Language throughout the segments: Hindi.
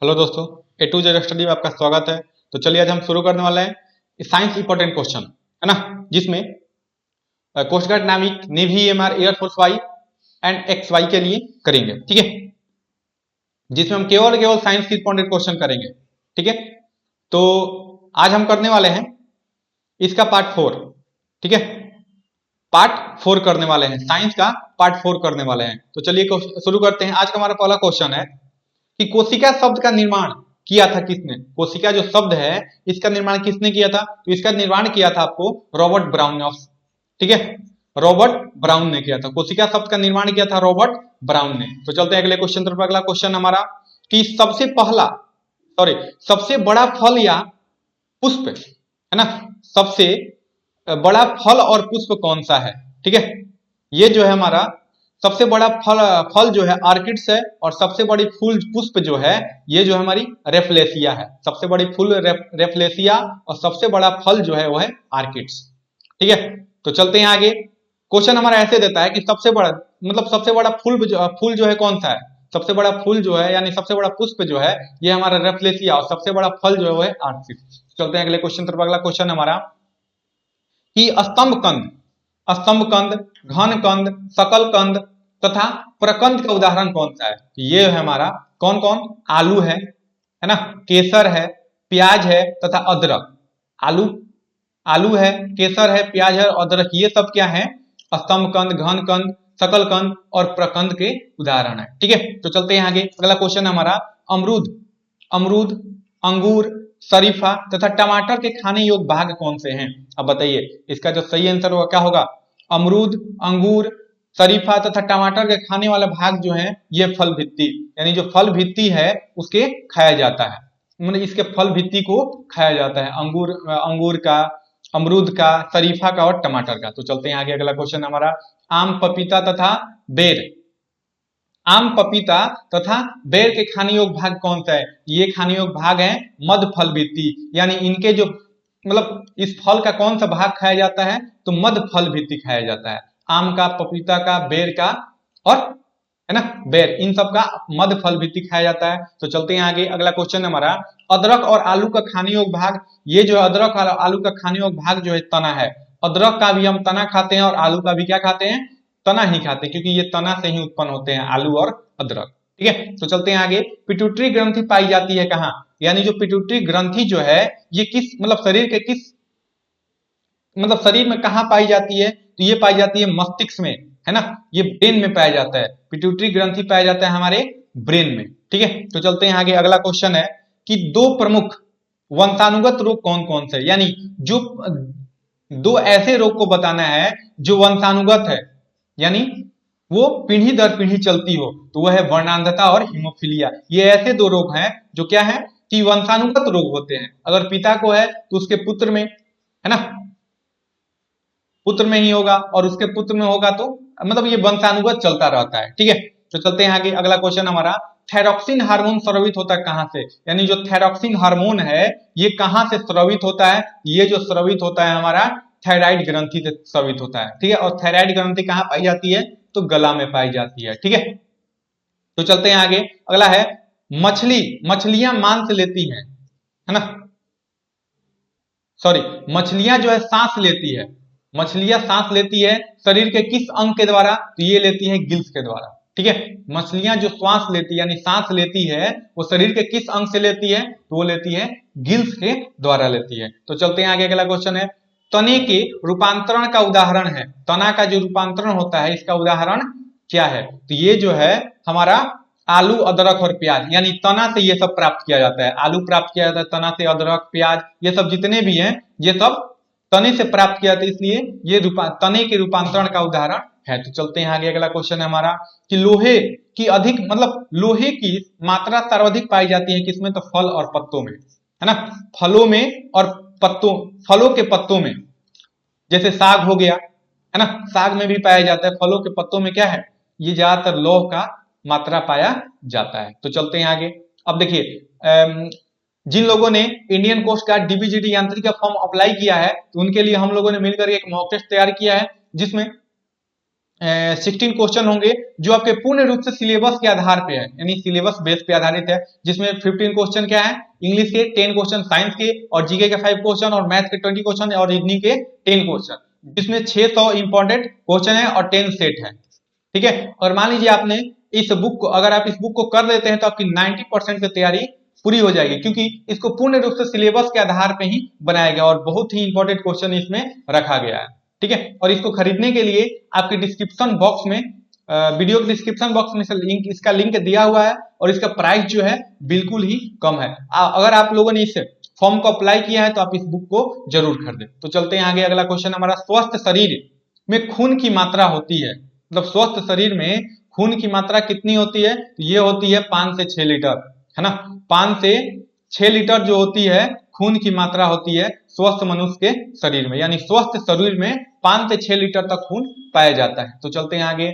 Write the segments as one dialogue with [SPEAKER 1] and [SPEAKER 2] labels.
[SPEAKER 1] हेलो दोस्तों, ए टू जेड स्टडी में आपका स्वागत है। तो चलिए आज हम शुरू करने वाले हैं साइंस इंपॉर्टेंट क्वेश्चन, है ना, जिसमें कोस्ट गार्ड, नाविक, navy, MR, air force Y and X Y के लिए करेंगे। ठीक है, जिसमें हम केवल केवल साइंस के इंपॉर्टेंट क्वेश्चन करेंगे। ठीक है, तो आज हम करने वाले हैं इसका पार्ट 4। ठीक है, पार्ट 4 करने वाले हैं, साइंस का पार्ट 4 करने वाले हैं। तो चलिए शुरू करते हैं। आज का हमारा पहला क्वेश्चन है कि कोशिका शब्द का निर्माण किया था किसने। कोशिका जो शब्द है इसका निर्माण किसने किया था? तो इसका निर्माण किया था आपको रॉबर्ट ब्राउन ने। ठीक है, रॉबर्ट ब्राउन ने किया था। कोशिका शब्द का निर्माण किया था रॉबर्ट ब्राउन ने। तो चलते हैं अगले क्वेश्चन तरफ। अगला क्वेश्चन हमारा कि सबसे बड़ा फल या पुष्प, है ना, सबसे बड़ा फल और पुष्प कौन सा है? ठीक है, ये जो है हमारा सबसे बड़ा फल जो है आर्किड्स है, और सबसे बड़ी फूल पुष्प जो है ये जो हमारी रेफ्लेसिया है। सबसे बड़ी फूल रेफ्लेसिया, और सबसे बड़ा फल जो है वो है आर्किड्स। ठीक है, तो चलते हैं आगे। क्वेश्चन हमारा ऐसे देता है कि सबसे बड़ा फूल जो है कौन सा है? सबसे बड़ा फूल जो है यानी सबसे बड़ा पुष्प जो है ये हमारा रेफ्लेसिया, और सबसे बड़ा फल जो है वो है आर्किड्स। चलते हैं अगले क्वेश्चन तरफ। अगला क्वेश्चन हमारा कि स्तंभ कंद, घन कंद, सकल कंद तथा प्रकंद का उदाहरण कौन सा है? ये है हमारा कौन कौन? आलू है ना, केसर है, प्याज है तथा अदरक। आलू आलू है, केसर है, प्याज है, अदरक, ये सब क्या है? स्तंभ कंद, घन कंद, सकल कंद और प्रकंद के उदाहरण है। ठीक है, तो चलते हैं आगे। अगला क्वेश्चन हमारा अमरूद अमरूद अंगूर, शरीफा तथा टमाटर के खाने योग्य भाग कौन से हैं? अब बताइए इसका जो सही आंसर होगा क्या होगा? अमरूद, अंगूर, शरीफा तथा टमाटर के खाने वाला भाग जो है ये फल भित्ति, यानी जो फल भित्ति है उसके खाया जाता है, मतलब इसके फल भित्ति को खाया जाता है, अंगूर का, अमरूद का, शरीफा का और टमाटर का। तो चलते हैं आगे। अगला क्वेश्चन हमारा आम, पपीता तथा बेर आम, पपीता तथा बेर के खाने योग्य भाग कौन सा है? ये खाने योग्य भाग है मध्य फल भित्ति, यानी इनके जो इस फल का कौन सा भाग खाया जाता है? तो मध्य फल भित्ति खाया जाता है। आम का, पपीता का, बेर का और, है ना, बेर, इन सब का मध्य फल भित्ति खाया जाता है। तो चलते हैं आगे। अगला क्वेश्चन हमारा अदरक और आलू का खाने योग्य भाग। ये जो अदरक और आलू का खाने योग्य भाग जो है तना है। अदरक का भी हम तना खाते हैं और आलू का भी क्या खाते हैं? तना ही खाते हैं, क्योंकि ये तना से ही उत्पन्न होते हैं आलू और अदरक। ठीक है, तो चलते हैं आगे। पिट्यूटरी ग्रंथि पाई जाती है कहाँ? यानी जो पिट्यूटरी ग्रंथि जो है ये किस शरीर में कहाँ पाई जाती है? तो ये पाई जाती है मस्तिष्क में, है ना, ये ब्रेन में पाया जाता है। पिट्यूटरी ग्रंथि पाया जाता है हमारे ब्रेन में। ठीक है, तो चलते हैं आगे। अगला क्वेश्चन है कि दो प्रमुख वंशानुगत रोग कौन कौन से? यानी जो दो ऐसे रोग को बताना है जो वंशानुगत है, यानी वो पीढ़ी दर पीढ़ी चलती हो, तो वह है वर्णांधता और हीमोफीलिया। ये ऐसे दो रोग हैं जो क्या है कि वंशानुगत रोग होते हैं। अगर पिता को है तो उसके पुत्र में, है ना, पुत्र में ही होगा, और उसके पुत्र में होगा तो ये वंशानुगत चलता रहता है। ठीक है, तो चलते हैं आगे। अगला क्वेश्चन हमारा थायरॉक्सिन हार्मोन स्रावित होता है कहां से? यानी जो थायरॉक्सिन हार्मोन है ये कहां से स्रावित होता है? ये जो स्रावित होता है हमारा थायराइड ग्रंथि से स्रावित होता है। ठीक है, और थायराइड ग्रंथि कहां पाई जाती है? तो गला में पाई जाती है। ठीक है, तो चलते हैं आगे। अगला है मछलियां मांस लेती हैं, है ना, सॉरी, मछलियां जो है सांस लेती है। मछलियां सांस लेती है शरीर के किस अंग के द्वारा? तो ये लेती है गिल्स के द्वारा। ठीक है, मछलियां जो श्वास लेती है यानी सांस लेती है वो शरीर के किस अंग से लेती है? तो वो लेती है गिल्स के द्वारा लेती है। तो चलते हैं आगे। अगला क्वेश्चन है तने के रूपांतरण का उदाहरण है। तना का जो रूपांतरण होता है इसका उदाहरण क्या है? तो ये जो है हमारा आलू, अदरक और प्याज, यानी तना से ये सब प्राप्त किया जाता है। आलू प्राप्त किया जाता है तना से, अदरक, प्याज, ये सब जितने भी हैं ये सब तने से प्राप्त किया जाता है, इसलिए ये तने के रूपांतरण का उदाहरण है। तो चलते हैं आगे। अगला क्वेश्चन है हमारा कि लोहे की मात्रा सर्वाधिक पाई जाती है किसमें? तो फल और पत्तों में, है ना, फलों में और फलों के पत्तों में। जैसे साग हो गया, है ना, साग में भी पाया जाता है। फलों के पत्तों में क्या है? ये ज्यादातर लौह का मात्रा पाया जाता है। तो चलते हैं आगे। अब देखिए जिन लोगों ने इंडियन कोस्ट गार्ड डीबीजीडी यांत्रिक का फॉर्म अप्लाई किया है तो उनके लिए हम लोगों ने मिलकर एक मॉक टेस्ट तैयार किया है, जिसमें 16 क्वेश्चन होंगे जो आपके पूर्ण रूप से सिलेबस के आधार पे है, यानी सिलेबस बेस पे आधारित है, जिसमें 15 क्वेश्चन क्या है, इंग्लिश के 10 क्वेश्चन, साइंस के और जीके के 5 क्वेश्चन और मैथ के 20 क्वेश्चन और रीजनिंग के 10 क्वेश्चन, जिसमें 600 इंपॉर्टेंट क्वेश्चन है और 10 सेट है। ठीक है, और मान लीजिए आपने इस बुक को, अगर आप इस बुक को कर लेते हैं तो आपकी 90% की तैयारी पूरी हो जाएगी, क्योंकि इसको पूर्ण रूप से सिलेबस के आधार पे ही बनाया गया और बहुत ही इंपॉर्टेंट क्वेश्चन इसमें रखा गया है। ठीक है, और इसको खरीदने के लिए आपके डिस्क्रिप्शन बॉक्स में, वीडियो के डिस्क्रिप्शन बॉक्स में इसका लिंक दिया हुआ है और इसका प्राइस जो है बिल्कुल ही कम है। अगर आप लोगों ने इस फॉर्म को अप्लाई किया है तो आप इस बुक को जरूर खरीदें। तो चलते हैं आगे, अगला क्वेश्चन हमारा, स्वस्थ शरीर में खून की मात्रा होती है, मतलब स्वस्थ शरीर में खून की मात्रा कितनी होती है, तो ये होती है 5 से 6 लीटर, है ना। 5 से 6 लीटर जो होती है खून की मात्रा होती है स्वस्थ मनुष्य के शरीर में, यानी स्वस्थ शरीर में 5 से 6 लीटर तक खून पाया जाता है। तो चलते हैं आगे,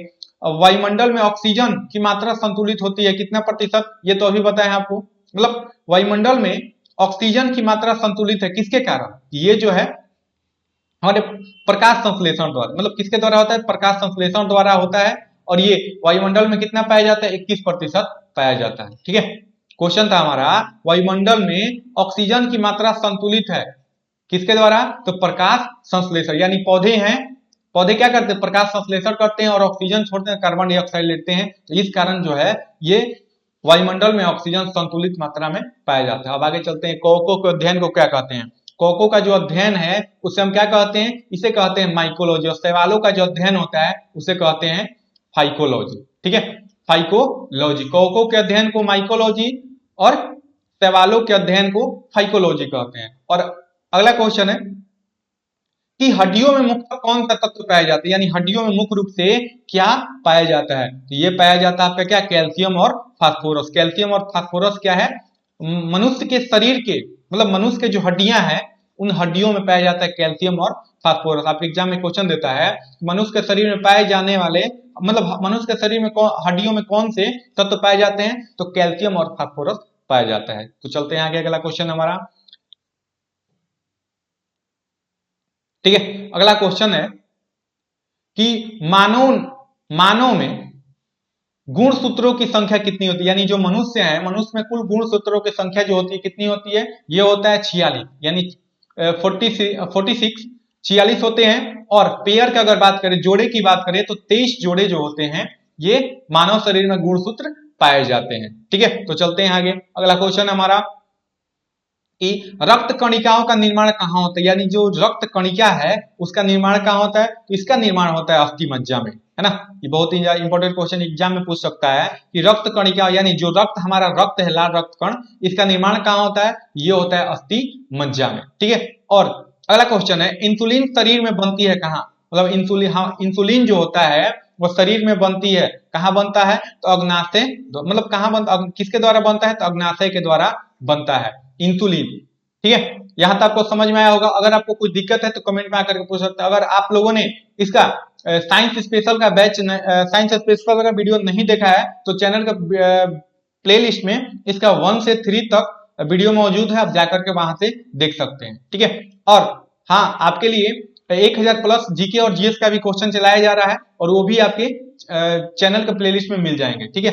[SPEAKER 1] वायुमंडल में ऑक्सीजन की मात्रा संतुलित होती है कितना प्रतिशत, ये तो अभी बताया है आपको, मतलब वायुमंडल में ऑक्सीजन की मात्रा संतुलित है किसके कारण, ये जो है हमारे प्रकाश संश्लेषण द्वारा, मतलब किसके द्वारा होता है, प्रकाश संश्लेषण द्वारा होता है, और ये वायुमंडल में कितना पाया जाता है, 21% पाया जाता है। ठीक है, क्वेश्चन था हमारा, वायुमंडल में ऑक्सीजन की मात्रा संतुलित है किसके द्वारा, तो प्रकाश संश्लेषण, यानी पौधे हैं, पौधे क्या करते हैं, प्रकाश संश्लेषण करते हैं और ऑक्सीजन छोड़ते हैं, कार्बन डाइऑक्साइड लेते हैं, तो इस कारण जो है ये वायुमंडल में ऑक्सीजन संतुलित मात्रा में पाया जाता है। अब आगे चलते हैं, कवकों के अध्ययन को क्या कहते हैं, कवकों का जो अध्ययन है उसे हम क्या कहते हैं, इसे कहते हैं माइकोलॉजी, और शैवालों का जो अध्ययन होता है उसे कहते हैं फाइकोलॉजी। ठीक है, फाइकोलॉजी, कवकों के अध्ययन को माइकोलॉजी और शैवालों के अध्ययन को फाइकोलॉजी कहते हैं। और अगला क्वेश्चन है कि हड्डियों में मुख्य कौन सा तत्व पाया जाता है, यानी हड्डियों में मुख्य रूप से क्या पाया जाता है, तो ये पाया जाता है आपका क्या, कैल्शियम और फास्फोरस। कैल्शियम और फास्फोरस क्या है, मनुष्य के शरीर के, मतलब मनुष्य के जो हड्डियां हैं उन हड्डियों में पाया जाता है कैल्शियम और फास्फोरस। आपके एग्जाम में क्वेश्चन देता है मनुष्य के शरीर में पाए जाने वाले, मतलब मनुष्य के शरीर में हड्डियों में कौन से तत्व पाए जाते हैं, तो कैल्शियम और फास्फोरस पाया जाता है। तो चलते हैं आगे, अगला क्वेश्चन हमारा, ठीक है, अगला क्वेश्चन है कि मानव में गुण सूत्रों की संख्या कितनी होती है, यानी जो मनुष्य है, मनुष्य में कुल गुण सूत्रों की संख्या जो होती है कितनी होती है, ये होता है 46, यानी 46 होते हैं। और पेयर की अगर बात करें, जोड़े की बात करें, तो 23 जोड़े जो होते हैं ये मानव शरीर में गुण सूत्र पाए जाते हैं। ठीक है, तो चलते हैं आगे, अगला क्वेश्चन हमारा कि रक्त कणिकाओं का निर्माण कहाँ होता है, यानी जो रक्त कणिका है उसका निर्माण कहाँ होता है, तो इसका निर्माण होता है अस्थि मज्जा में, है ना। ये बहुत ही इंपॉर्टेंट क्वेश्चन एग्जाम में पूछ सकता है कि रक्त कणिका, यानी जो रक्त हमारा रक्त है, लाल रक्त कण, इसका निर्माण कहाँ होता है, ये होता है अस्थि मज्जा में। ठीक है, और अगला क्वेश्चन है, इंसुलिन शरीर में बनती है कहाँ, मतलब इंसुलिन, हाँ, इंसुलिन जो होता है वो शरीर में बनती है, कहाँ बनता है, तो अग्नाशय, मतलब कहाँ बनता, किसके द्वारा बनता है, तो अग्नाशय के द्वारा बनता है इंसुलिन। ठीक है, यहां तक आपको समझ में आया होगा। अगर आपको कुछ दिक्कत है तो कमेंट में आकर के पूछ सकते हैं। अगर आप लोगों ने इसका साइंस स्पेशल का बैच, साइंस स्पेशल का वीडियो नहीं देखा है तो चैनल का प्लेलिस्ट में इसका 1 से 3 तक वीडियो मौजूद है, आप जाकर के वहां से देख सकते हैं। ठीक है, और हाँ, आपके लिए 1000 प्लस जीके और जीएस का भी क्वेश्चन चलाया जा रहा है और वो भी आपके चैनल के प्लेलिस्ट में मिल जाएंगे। ठीक है,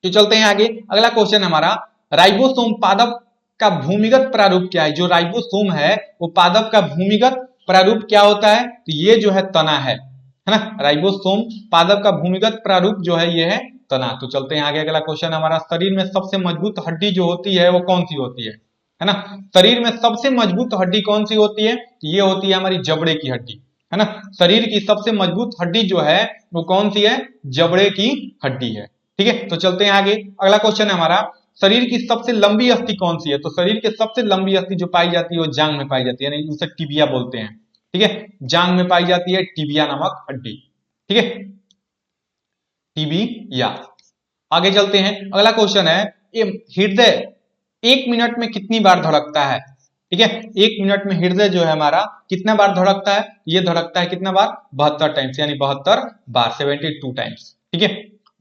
[SPEAKER 1] तो चलते हैं आगे, अगला क्वेश्चन हमारा, राइबोसोम पादप का भूमिगत प्रारूप क्या है, जो राइबोसोम है वो पादप का भूमिगत प्रारूप क्या होता है, तो ये जो है तना है ना। राइबोसोम पादप का भूमिगत प्रारूप जो है ये है तना। तो चलते हैं आगे, अगला क्वेश्चन हमारा, शरीर में सबसे मजबूत हड्डी जो होती है वो कौन सी होती है ना। शरीर में सबसे मजबूत हड्डी कौन सी होती है, तो ये होती है हमारी जबड़े की हड्डी, है ना। शरीर की सबसे मजबूत हड्डी जो है वो कौन सी है, जबड़े की हड्डी है। ठीक है, तो चलते हैं आगे, अगला क्वेश्चन है हमारा, शरीर की सबसे लंबी अस्थि कौन सी है, तो शरीर की सबसे लंबी अस्थि जो पाई जाती है वो जांग में पाई जाती है, यानी उसे टिबिया बोलते हैं। ठीक है, जांग में पाई जाती है टिबिया नामक हड्डी। ठीक है, टिबिया। आगे चलते हैं, अगला क्वेश्चन है, ये हृदय 1 मिनट में कितनी बार धड़कता है। ठीक है, 1 मिनट में हृदय जो है हमारा कितना बार धड़कता है, ये धड़कता है कितना बार, 72 टाइम्स, यानी 72 बार, 72 टाइम्स। ठीक है,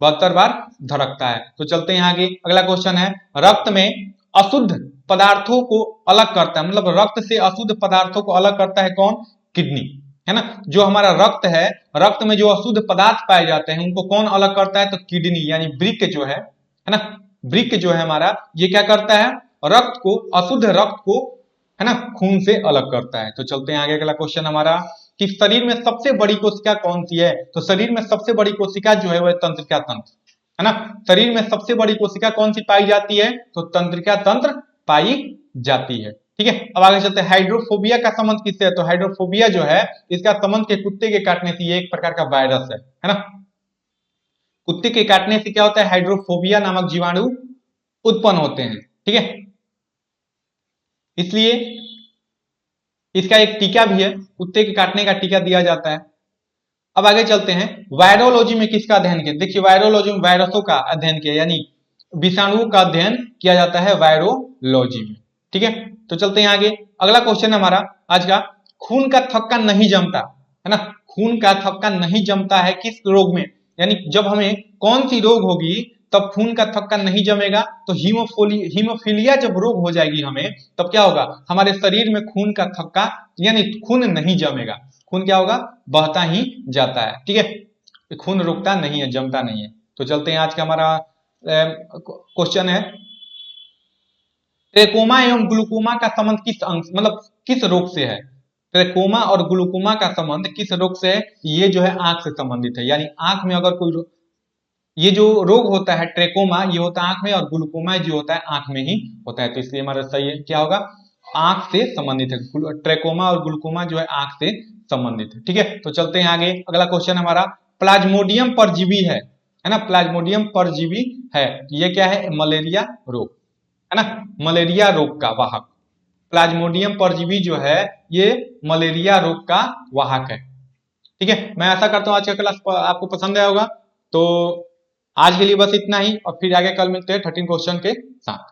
[SPEAKER 1] 72 बार धड़कता है। तो चलते हैं आगे, अगला क्वेश्चन है, रक्त में अशुद्ध पदार्थों को अलग करता है, मतलब रक्त से अशुद्ध पदार्थों को अलग करता है कौन, किडनी। है ना। जो हमारा रक्त है, रक्त में जो अशुद्ध पदार्थ पाए जाते हैं उनको कौन अलग करता है, तो किडनी यानी वृक्क जो है ना, वृक्क जो है हमारा, ये क्या करता है, रक्त को, अशुद्ध रक्त को, है ना, खून से अलग करता है। तो चलते हैं आगे, अगला क्वेश्चन हमारा कि शरीर में सबसे बड़ी कोशिका कौन सी है। तो शरीर में सबसे बड़ी कोशिका जो है वह तंत्रिका तंत्र, है ना। शरीर में सबसे बड़ी कोशिका कौन सी पाई जाती है, तो तंत्रिका तंत्र पाई जाती है। ठीक है, अब आगे चलते हैं। हाइड्रोफोबिया का संबंध किससे है, तो हाइड्रोफोबिया जो है इसका संबंध के कुत्ते के काटने से, ये एक प्रकार का वायरस है ना। कुत्ते के काटने से क्या होता है, हाइड्रोफोबिया नामक जीवाणु उत्पन्न होते हैं। ठीक है, इसलिए इसका एक टीका भी है, कुत्ते के काटने का टीका दिया जाता है। अब आगे चलते हैं, वायरोलॉजी में किसका अध्ययन किया। देखिए वायरोलॉजी में वायरसों का अध्ययन किया, यानी विषाणुओं का अध्ययन किया जाता है वायरोलॉजी में। ठीक है, तो चलते हैं आगे, अगला क्वेश्चन हमारा आज का, खून का थक्का नहीं जमता, है ना। खून का थक्का नहीं जमता है किस रोग में, यानी जब हमें कौन सी रोग होगी तब खून का थक्का नहीं जमेगा, तो हीमोफीलिया जब रोग हो जाएगी हमें, तब क्या होगा, हमारे शरीर में खून का थक्का यानी खून नहीं जमेगा, खून क्या होगा, बहता ही जाता है। ठीक है, खून रुकता नहीं है, जमता नहीं है। तो चलते हैं, आज का हमारा क्वेश्चन है, ट्रेकोमा एवं ग्लूकोमा का संबंध किस अंग, मतलब किस रोग से है। ट्रेकोमा और ग्लूकोमा का संबंध किस रोग से है, ये जो है आंख से संबंधित है, यानी आंख में अगर कोई ये जो रोग होता है ट्रेकोमा, ये होता है आंख में, और ग्लूकोमा जो होता है आंख में ही होता है। तो इसलिए हमारा सही है, क्या होगा, आंख से संबंधित है, ट्रेकोमा और ग्लूकोमा जो है आंख से संबंधित है। ठीक है, तो चलते हैं आगे, अगला क्वेश्चन हमारा, प्लाज्मोडियम परजीवी है ना, प्लाज्मोडियम परजीवी है, ये क्या है, मलेरिया रोग, है ना, मलेरिया रोग का वाहक। प्लाज्मोडियम परजीवी जो है ये मलेरिया रोग का वाहक है। ठीक है, मैं आशा करता हूं आज का क्लास आपको पसंद आया होगा। तो आज के लिए बस इतना ही, और फिर आगे कल मिलते हैं 13 क्वेश्चन के साथ।